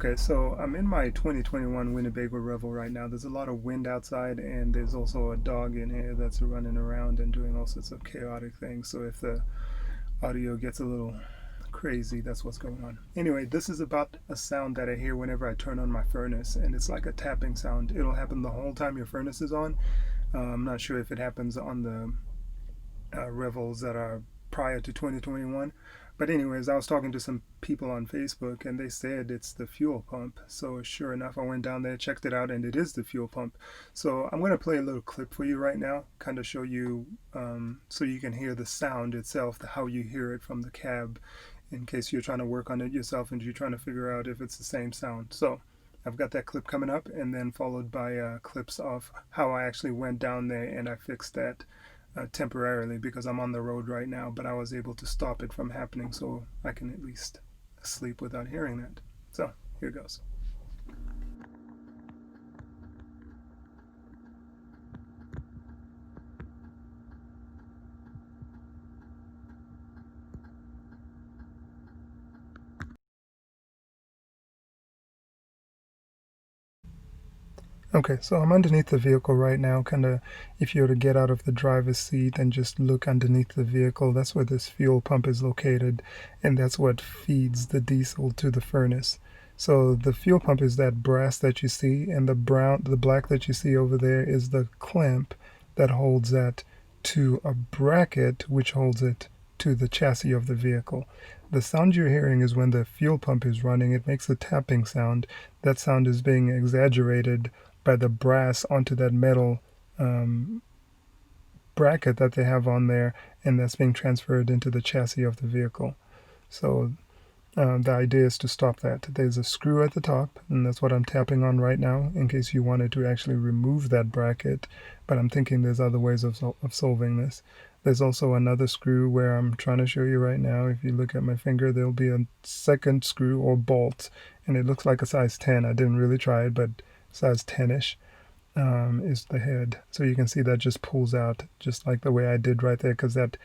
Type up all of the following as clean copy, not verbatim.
Okay, so I'm in my 2021 Winnebago Revel right now. There's a lot of wind outside, and there's also a dog in here that's running around and doing all sorts of chaotic things. So if the audio gets a little crazy, that's what's going on. Anyway, this is about a sound that I hear whenever I turn on my furnace, and it's like a tapping sound. It'll happen the whole time your furnace is on. I'm not sure if it happens on the Revels that are prior to 2021. But anyways, I was talking to some people on Facebook and they said it's the fuel pump. So sure enough, I went down there, checked it out, and it is the fuel pump. So I'm going to play a little clip for you right now, kind of show you so you can hear the sound itself, how you hear it from the cab, in case you're trying to work on it yourself and you're trying to figure out if it's the same sound. So I've got that clip coming up, and then followed by clips of how I actually went down there and I fixed that temporarily because I'm on the road right now, but I was able to stop it from happening so I can at least sleep without hearing that. So here goes. Okay, so I'm underneath the vehicle right now, kind of if you were to get out of the driver's seat and just look underneath the vehicle, that's where this fuel pump is located, and that's what feeds the diesel to the furnace. So the fuel pump is that brass that you see, and the black that you see over there is the clamp that holds that to a bracket, which holds it to the chassis of the vehicle. The sound you're hearing is when the fuel pump is running. It makes a tapping sound. That sound is being exaggerated by the brass onto that metal bracket that they have on there, and that's being transferred into the chassis of the vehicle. So the idea is to stop that. There's a screw at the top, and that's what I'm tapping on right now in case you wanted to actually remove that bracket, but I'm thinking there's other ways of solving this. There's also another screw where I'm trying to show you right now. If you look at my finger, there'll be a second screw or bolt, and it looks like a size 10. I didn't really try it, but size 10-ish is the head. So you can see that just pulls out just like the way I did right there, because that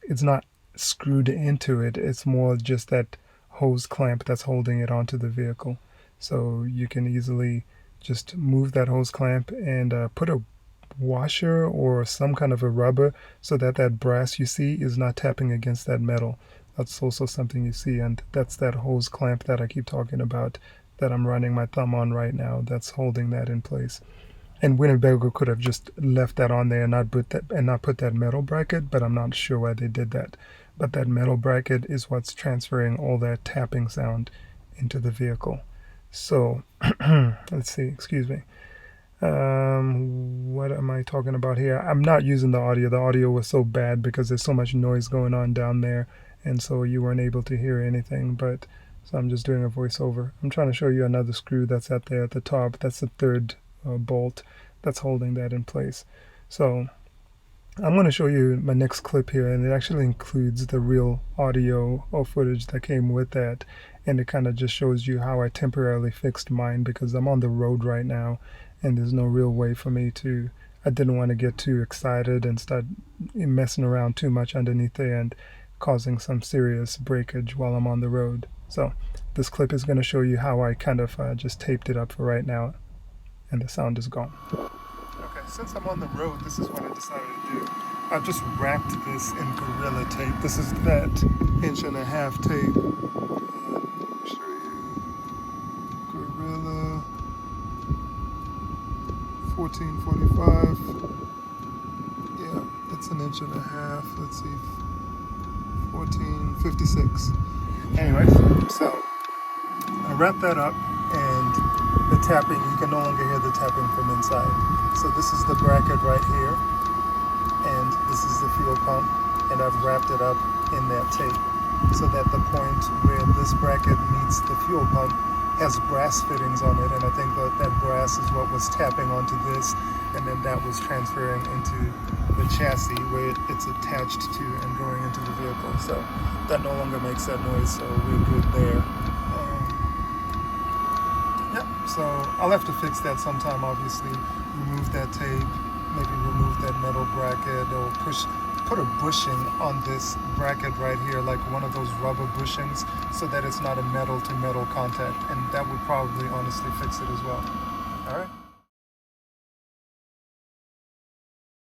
it's not screwed into it. It's more just that hose clamp that's holding it onto the vehicle. So you can easily just move that hose clamp and put a washer or some kind of a rubber so that that brass you see is not tapping against that metal. That's also something you see, and that's that hose clamp that I keep talking about that I'm running my thumb on right now that's holding that in place. And Winnebago could have just left that on there and not put that metal bracket, but I'm not sure why they did that. But that metal bracket is what's transferring all that tapping sound into the vehicle. So let's see, excuse me. What am I talking about here? I'm not using the audio. The audio was so bad because there's so much noise going on down there, and so you weren't able to hear anything. But so I'm just doing a voiceover. I'm trying to show you another screw that's up there at the top. That's the third bolt that's holding that in place. So I'm going to show you my next clip here, and it actually includes the real audio or footage that came with that, and it kind of just shows you how I temporarily fixed mine because I'm on the road right now and there's no real way for me to, I didn't want to get too excited and start messing around too much underneath there and causing some serious breakage while I'm on the road. So this clip is going to show you how I kind of just taped it up for right now, and the sound is gone. Okay, since I'm on the road, this is what I decided to do. I've just wrapped this in Gorilla tape. This is that 1.5-inch tape. Let me show you. Gorilla 1445. Yeah, it's 1.5 inches. Let's see, 1456. Anyways, so I wrapped that up, and the tapping, you can no longer hear the tapping from inside. So this is the bracket right here, and this is the fuel pump, and I've wrapped it up in that tape so that the point where this bracket meets the fuel pump has brass fittings on it, and I think that brass is what was tapping onto this, and then that was transferring into the chassis where it's attached to and going into the vehicle. So that no longer makes that noise, so we're good there. So I'll have to fix that sometime, obviously. Remove that tape, maybe remove that metal bracket, or put a bushing on this bracket right here, like one of those rubber bushings, so that it's not a metal to metal contact, and that would probably honestly fix it as well. All right.